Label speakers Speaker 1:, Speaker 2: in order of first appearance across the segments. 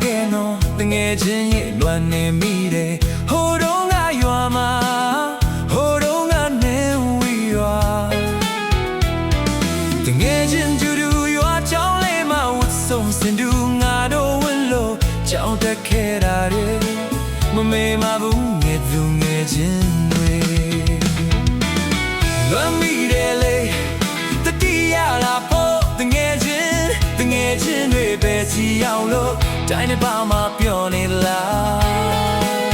Speaker 1: ခဲ့နော်တငယ်ချင်းရဲ့လွမ်းနေမိတယ်ဟိုတုန်းကရွာမှာဟိုတုန်းကနေဝီရွာတငယ်ချင်းတူတူရွာကြောင်းလေးမှာဝတ်ဆုံးစင်တူငါတို့ဝင်းလို့ကြောင်းတက်ခဲ့တာတွေမမေ့မဘူးငယ်သူငယ်ချင်းတွေလွမ်းမိတယ်လေတတိယလာဖို့တငယ်ချင်းတွေပဲစီအောင်လို့တိုင်းတစ်ပါးမှာပြောနေလား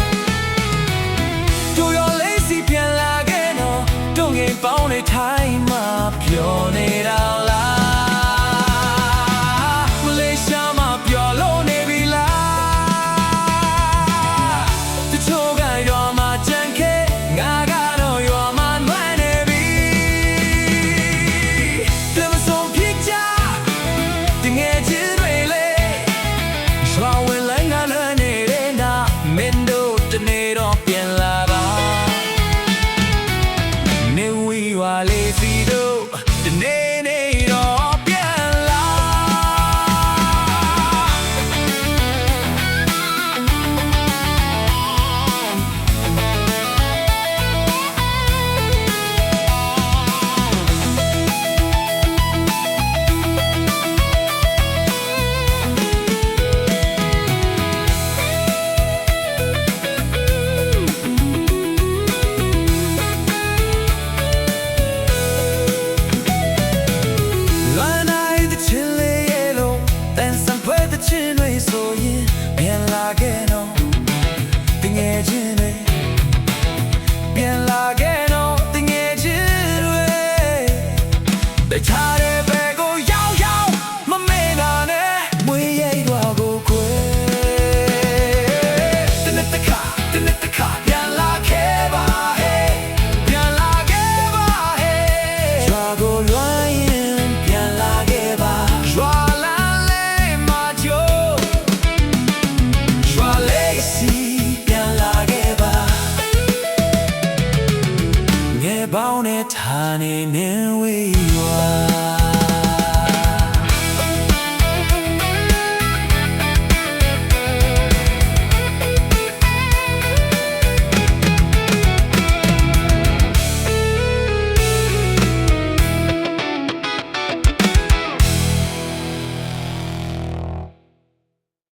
Speaker 1: တို့ရောလေးစီပြန်လာခဲ့တော့တို့ငယ်ပေါင်းနေထိုင်မှာပြောနေတာလားမလေးရှားမှာပြောလို့နေပြီလားတချို့ကရွာမှာကြံခဲ့ငါကတော့ရွာမှာနှွမ်းနေပြီတမဆုံးဖြစ်ကြတငယ်ချင်းလေးစီတို့ဒီနေ့နေတော့ပြန်လာချင်းတွေဆိုရင်ပြန်လာခဲ့တော့တငယ်ချင်း